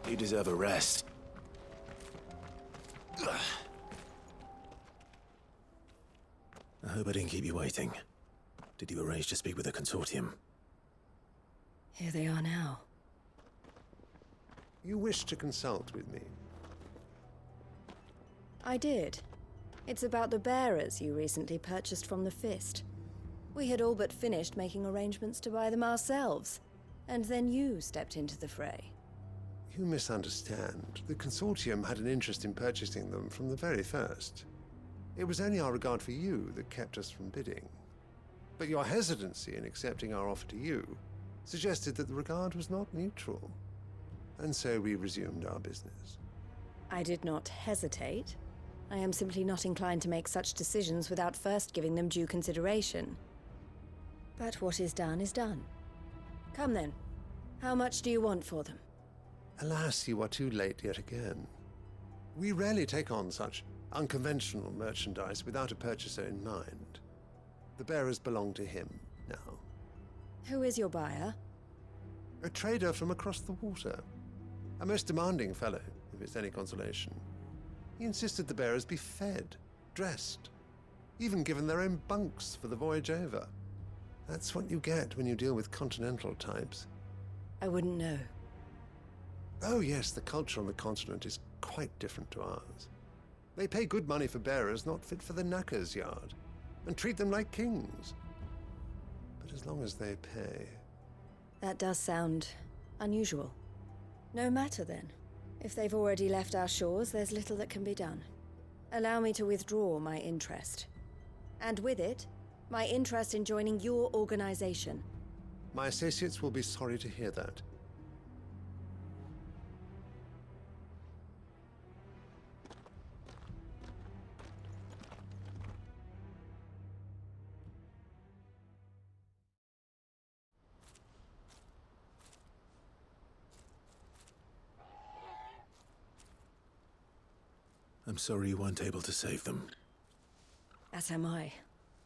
You deserve a rest. I hope I didn't keep you waiting. Did you arrange to speak with the consortium? Here they are now. You wish to consult with me? I did. It's about the bearers you recently purchased from the Fist. We had all but finished making arrangements to buy them ourselves, and then you stepped into the fray. You misunderstand. The consortium had an interest in purchasing them from the very first. It was only our regard for you that kept us from bidding. But your hesitancy in accepting our offer to you suggested that the regard was not mutual. And so we resumed our business. I did not hesitate. I am simply not inclined to make such decisions without first giving them due consideration. But what is done is done. Come then. How much do you want for them? Alas, you are too late yet again. We rarely take on such unconventional merchandise without a purchaser in mind. The bearers belong to him now. Who is your buyer? A trader from across the water. A most demanding fellow, if it's any consolation. He insisted the bearers be fed, dressed, even given their own bunks for the voyage over. That's what you get when you deal with continental types. I wouldn't know. Oh yes, the culture on the continent is quite different to ours. They pay good money for bearers not fit for the knacker's yard, and treat them like kings. But as long as they pay... That does sound unusual. No matter then. If they've already left our shores, there's little that can be done. Allow me to withdraw my interest. And with it, my interest in joining your organization. My associates will be sorry to hear that. I'm sorry you weren't able to save them. As am I.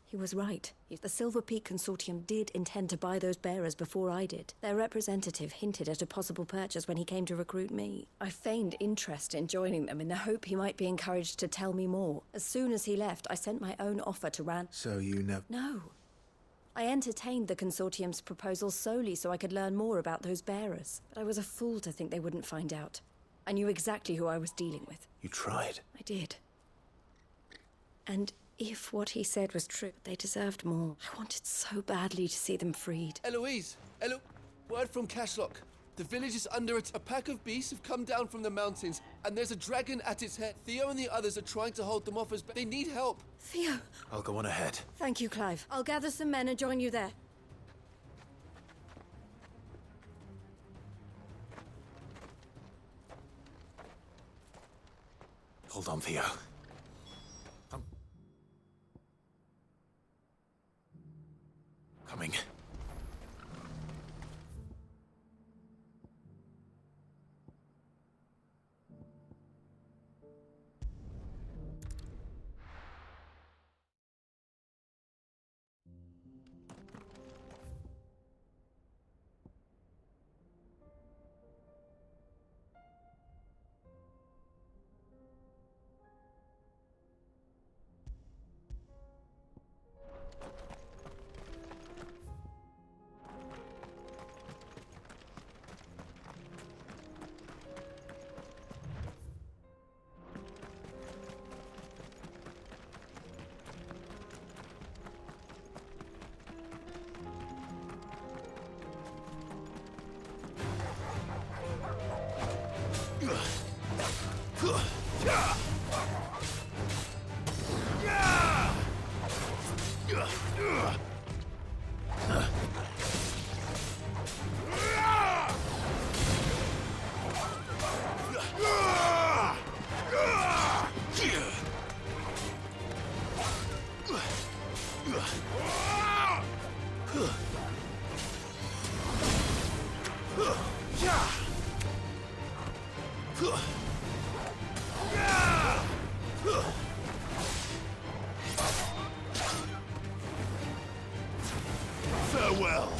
He was right. The Silver Peak Consortium did intend to buy those bearers before I did. Their representative hinted at a possible purchase when he came to recruit me. I feigned interest in joining them in the hope he might be encouraged to tell me more. As soon as he left, I sent my own offer to Ran... So you never... No. I entertained the consortium's proposal solely so I could learn more about those bearers. But I was a fool to think they wouldn't find out. I knew exactly who I was dealing with. You tried. I did. And if what he said was true, they deserved more. I wanted so badly to see them freed. Eloise! Word from Cashlock. The village is under it. A pack of beasts have come down from the mountains, and there's a dragon at its head. Theo and the others are trying to hold them off as they need help. Theo! I'll go on ahead. Thank you, Clive. I'll gather some men and join you there. Hold on, Theo. Coming. Farewell.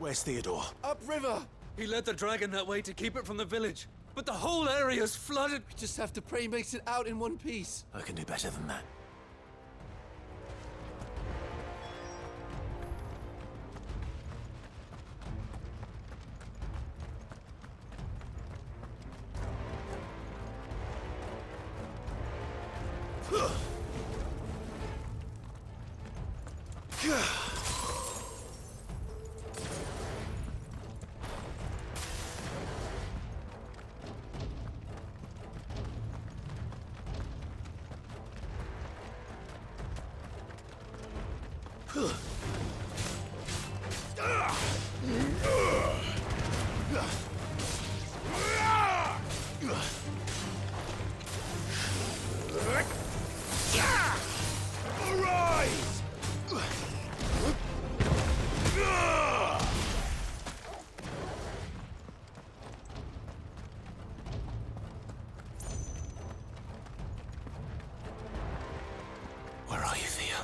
Where's Theodore? Upriver! He led the dragon that way to keep it from the village, but the whole area's flooded. We just have to pray he makes it out in one piece. I can do better than that. Where are you, Theo?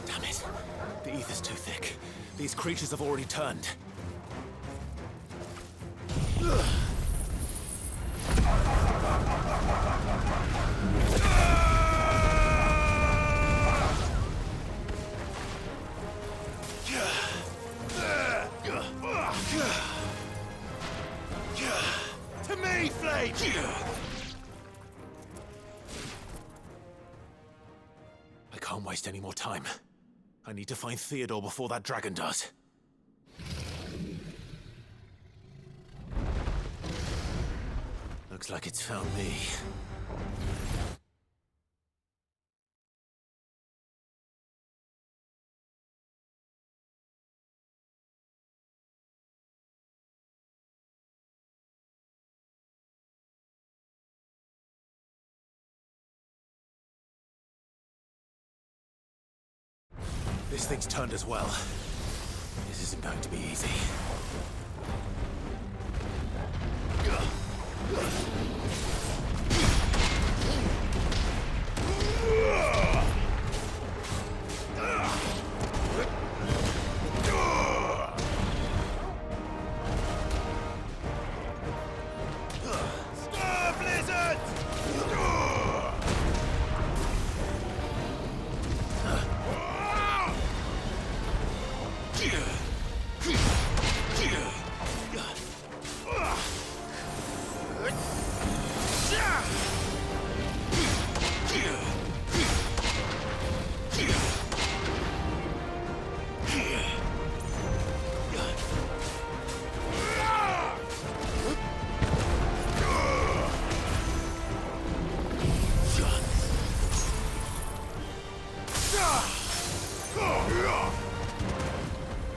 Damn it. The ether's too thick. These creatures have already turned. To me, Flame! I can't waste any more time. I need to find Theodore before that dragon does. Looks like it's found me. This thing's turned as well. This isn't going to be easy.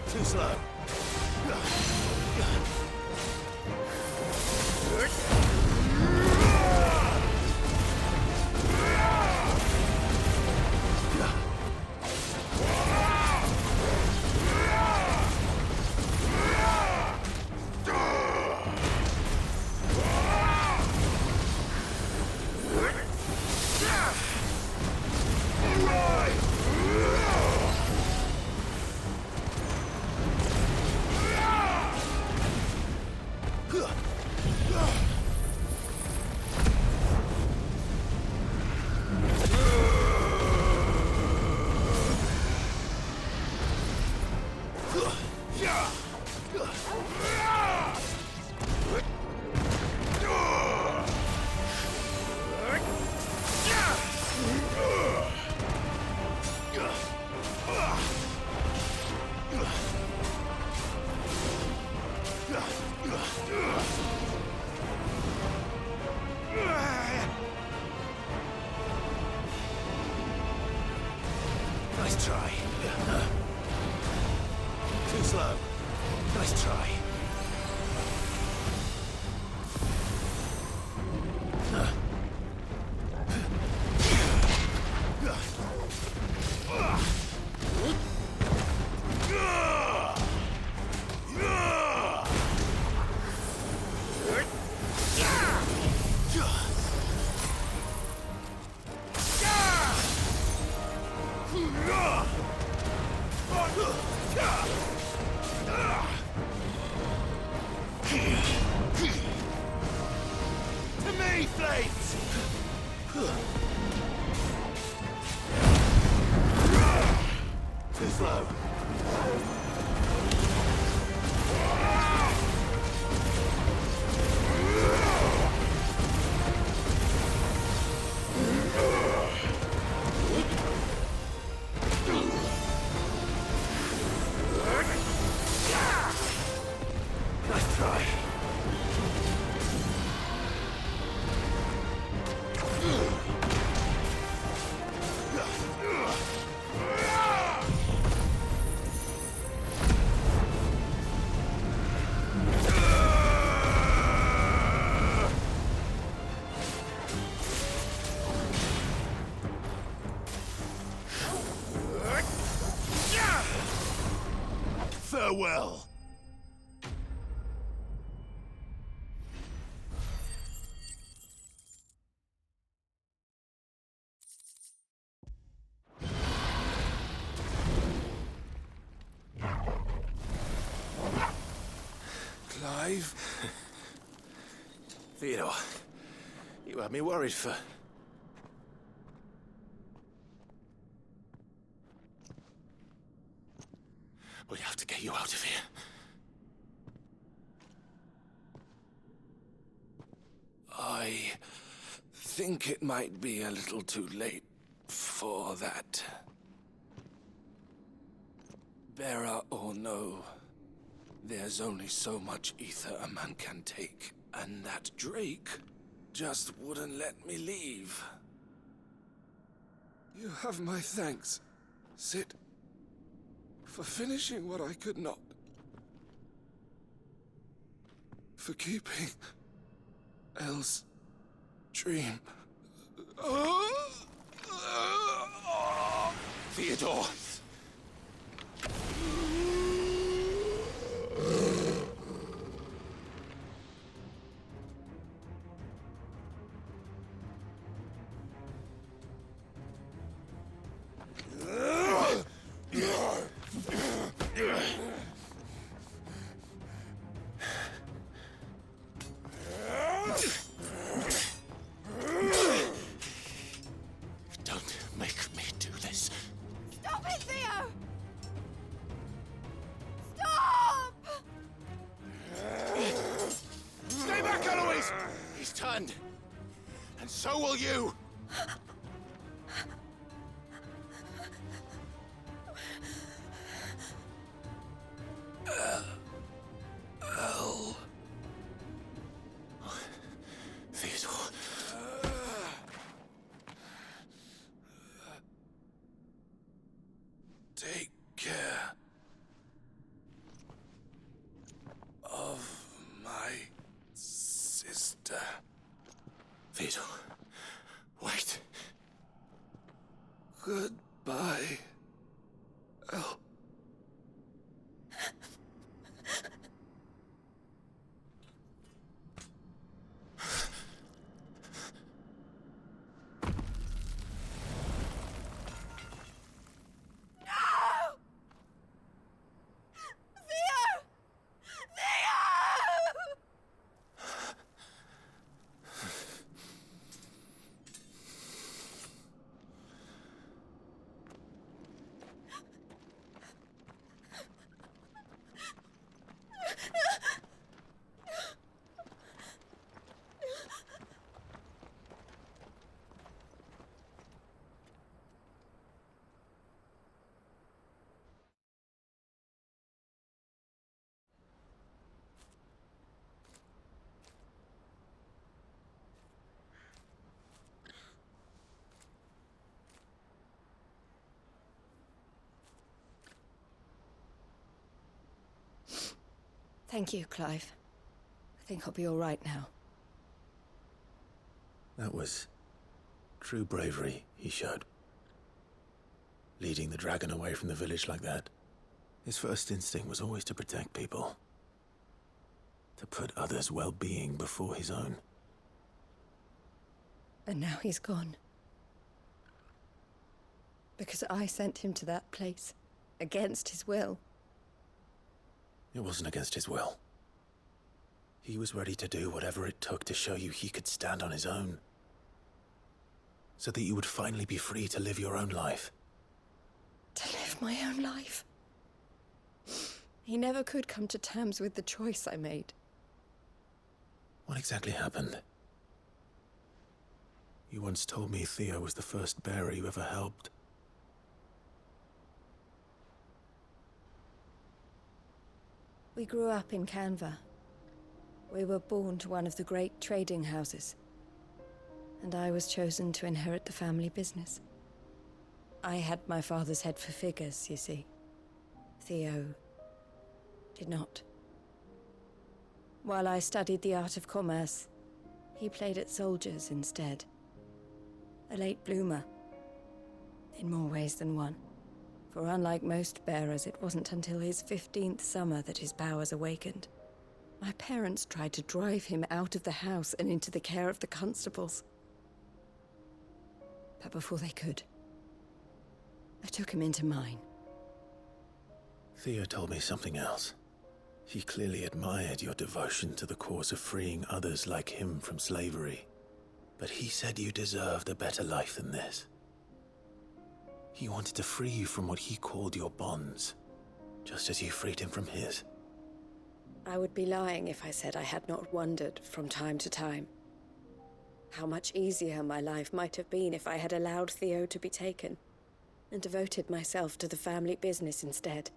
Too slow. Nice try. Too slow. Nice try. To me, Flames! Too slow. Nice try. Farewell. Clive? Theodore, you had me worried for... We have to get you out of here. I think it might be a little too late for that. Bearer or no, there's only so much ether a man can take, and that Drake just wouldn't let me leave. You have my thanks, Sid, for finishing what I could not. For keeping Elle's dream. Theodore! Don't make me do this. Stop it, Theo! Stop! Stay back, Eloise! He's turned. And so will you! Theodore. Take care of my sister. Theodore, wait. Goodbye, Elle. Thank you, Clive. I think I'll be all right now. That was true bravery he showed. Leading the dragon away from the village like that. His first instinct was always to protect people. To put others' well-being before his own. And now he's gone. Because I sent him to that place, against his will. It wasn't against his will. He was ready to do whatever it took to show you he could stand on his own. So that you would finally be free to live your own life. To live my own life. He never could come to terms with the choice I made. What exactly happened? You once told me Theo was the first bearer you ever helped. We grew up in Canva. We were born to one of the great trading houses. And I was chosen to inherit the family business. I had my father's head for figures, you see. Theo did not. While I studied the art of commerce, he played at soldiers instead. A late bloomer, in more ways than one. For unlike most bearers, it wasn't until his 15th summer that his powers awakened. My parents tried to drive him out of the house and into the care of the constables. But before they could, I took him into mine. Theo told me something else. He clearly admired your devotion to the cause of freeing others like him from slavery. But he said you deserved a better life than this. He wanted to free you from what he called your bonds, just as you freed him from his. I would be lying if I said I had not wondered from time to time how much easier my life might have been if I had allowed Theo to be taken and devoted myself to the family business instead.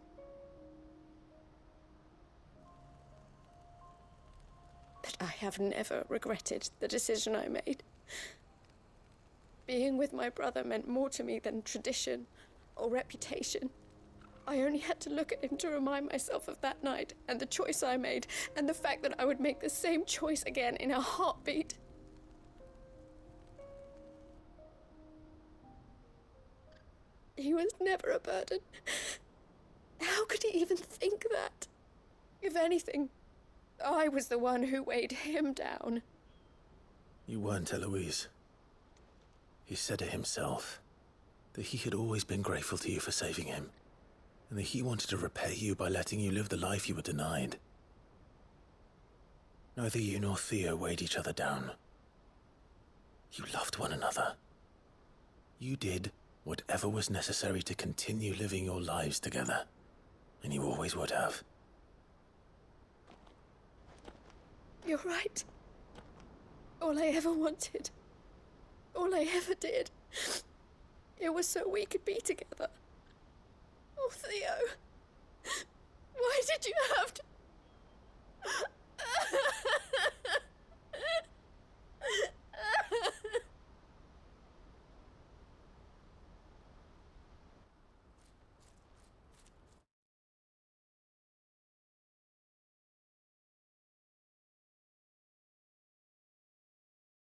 But I have never regretted the decision I made. Being with my brother meant more to me than tradition or reputation. I only had to look at him to remind myself of that night and the choice I made and the fact that I would make the same choice again in a heartbeat. He was never a burden. How could he even think that? If anything, I was the one who weighed him down. You weren't, Eloise. He said it himself, that he had always been grateful to you for saving him, and that he wanted to repay you by letting you live the life you were denied. Neither you nor Theo weighed each other down. You loved one another. You did whatever was necessary to continue living your lives together, and you always would have. You're right. All I ever wanted, all I ever did, it was so we could be together. Oh, Theo, why did you have to...